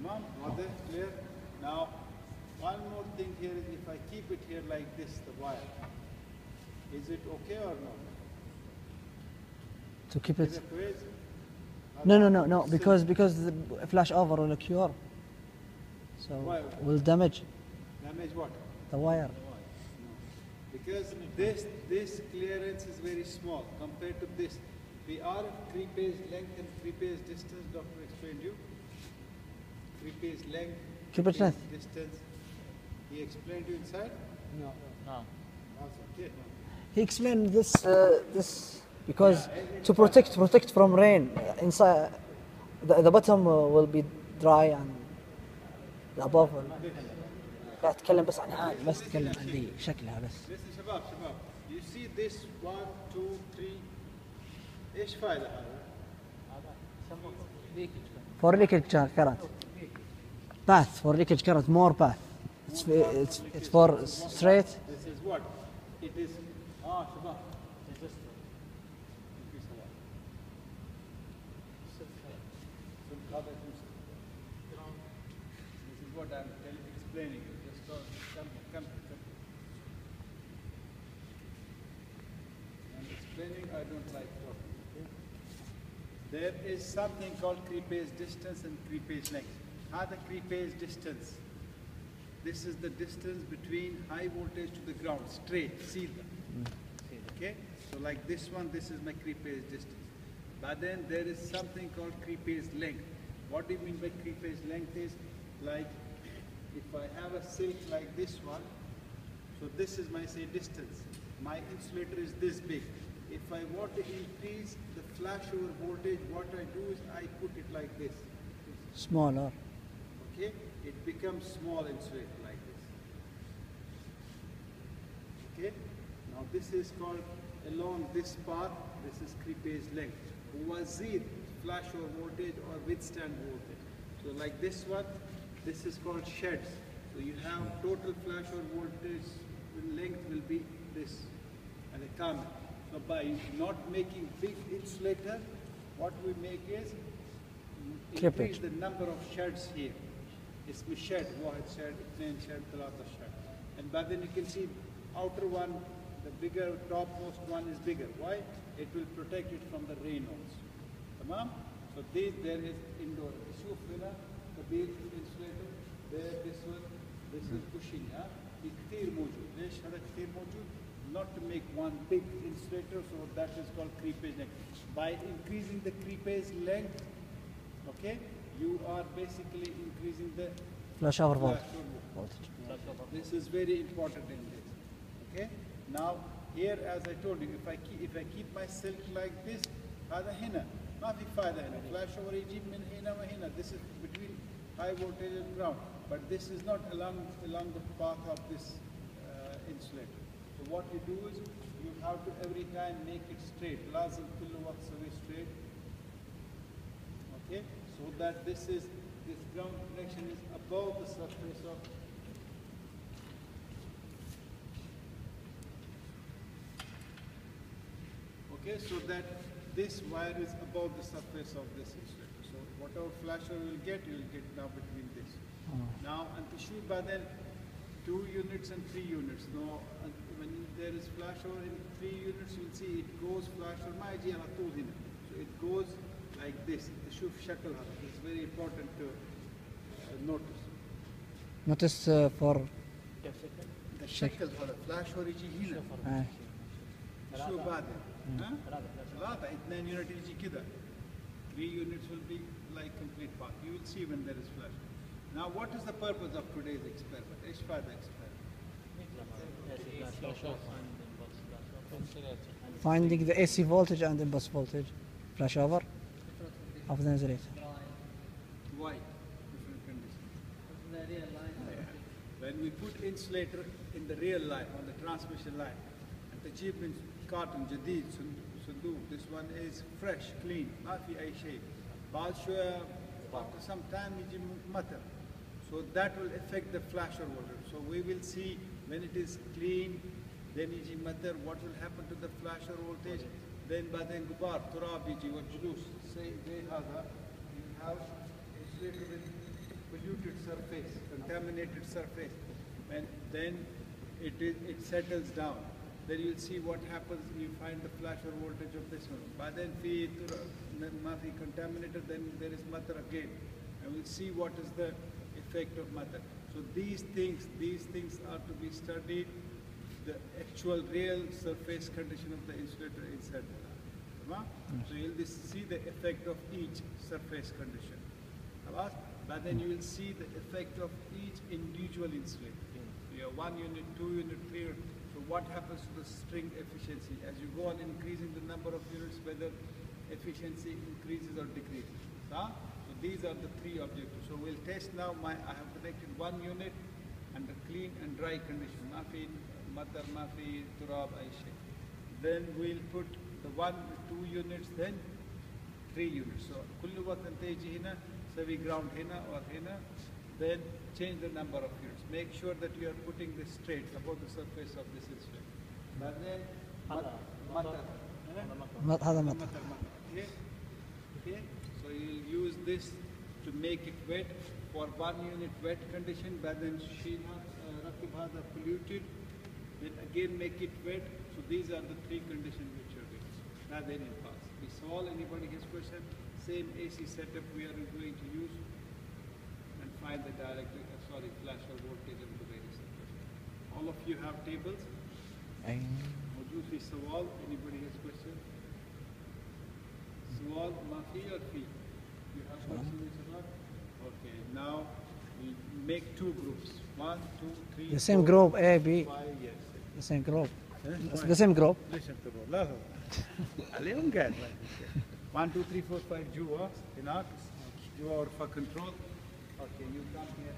Mom, was it clear? Now, one more thing here is if I keep it here like this, the wire, is it okay or not? To keep Is it. it crazy? No. Because the flash over will occur. So Why? will damage Damage what? the wire. Because this clearance is very small compared to this. We are at 3 phase length and 3 phase distance. Doctor explained you. 3 phase length. Keep it length. Distance. He explained you inside. No. Also, okay. He explained this because to protect from rain inside the bottom will be dry and the above لا تتكلم بس عن هذا بس تتكلم عن دي شكلها بس. Listen شباب. You see this 1 2 3 ايش فايدة هذا؟ For leakage current. Path for leakage current, more path. It's for straight. This is what? It is شباب. This is what I'm explaining. Just come. I'm explaining, I don't like talking. Okay? There is something called creepage distance and creepage length. How the creepage distance? This is the distance between high voltage to the ground, straight, sealed. Okay? So like this one, this is my creepage distance. But then there is something called creepage length. What do you mean by creepage length is like if I have a silk like this one, so this is my say distance. My insulator is this big. If I want to increase the flashover voltage, what I do is I put it like this. Smaller. Okay? It becomes small insulator like this. Okay? Now this is called along this path, this is creepage length. Wazir, flashover voltage or withstand voltage. So like this one, this is called sheds. So you have total flashover voltage length will be this and a comment. So by not making big insulator, what we make is increase the number of sheds here. اسمه shed, واحد shed, اثنين shed, ثلاثة shed. And but then you can see outer one, the bigger topmost one is bigger. Why? It will protect it from the rain also. تمام? So there is indoor. شوف هنا كبير insulator. There this is bushing. في كثير موجود. ليش هذا كثير موجود? Not to make one big insulator, so that is called creepage length. By increasing the creepage length, okay, you are basically increasing the Flashover flashover voltage. This is very important in this. Okay. Now here, as I told you, if I keep my silk like this, هذا هنا ما في فايدة هنا. Flashover يجيب من هنا وهنا. This is between high voltage and ground, but this is not along the path of this insulator. So what you do is you have to every time make it straight. لازم كل وقت سوي straight. Okay, so that this ground connection is above the surface of. Okay, so that this wire is above the surface of this insulator. So whatever flasher you will get now between this. Now, and to shoot by then 2 units and 3 units. Now, when there is flashover in 3 units, you'll see it goes flashover. So it goes like this. تشوف شكل هذا. It's very important to notice. Notice for الشكل هذا flashover يجي هنا. شو بعدين؟ ثلاثة 2 unit يجي كذا. 3 units will be like complete path. You will see when there is flash. Now, what is the purpose of today's experiment? ايش فائدة experiment? finding the AC voltage and impulse voltage flashover of the insulator. Why? Different conditions. When we put insulator in the real line, on the transmission line, and the jeep means carton, جديد, صندوق, this one is fresh, clean, ما في أي شيء. بعد شوية, after some time, يجي مطر. So that will affect the flasher voltage. So we will see when it is clean, then يجي مطر, what will happen to the flasher voltage? Then بعدين غبار, تراب يجي والجلوس. Say هذا, you have insulator with contaminated surface, and then it settles down. Then you'll see what happens. You find the flash or voltage of this one. But then if it contaminated, then there is matter again, and we'll see what is the effect of matter. So these things are to be studied. The actual real surface condition of the insulator inside the lab. So you'll see the effect of each surface condition. But then you will see the effect of each individual insulator. So you have 1 unit, 2 unit, 3 unit. So what happens to the string efficiency? As you go on increasing the number of units, whether efficiency increases or decreases. So these are the 3 objectives. So we'll test now. I have connected 1 unit under clean and dry condition. Mafi matar, mafi turab, aisha. Then we'll put the 1, 2 units, then 3 units. So kullu waqt teji hina, savi ground hina or hina. Then change the number of units. Make sure that you are putting this straight above the surface of this insulator. But then matar. هذا مطر. Okay. So you'll use this to make it wet for 1 unit wet condition. But then rakib hada polluted. Then again make it wet. So these are the 3 conditions which are there. Now then in pass. We solve. Anybody has question? Same AC setup we are going to use and find the flash or voltage of the various sectors. All of you have tables. موجود في سوال. Anybody has question? Sawal, mafi or fi? You have questions about? Okay. Now we make 2 groups. 1, 2, 3. The same group A, B. 5, yes. The same group. The same group. ليش انت لا اليوم قاعد 1 2 3 4 5 جوا هناك جوا غرفة كنترول. Okay, you come here.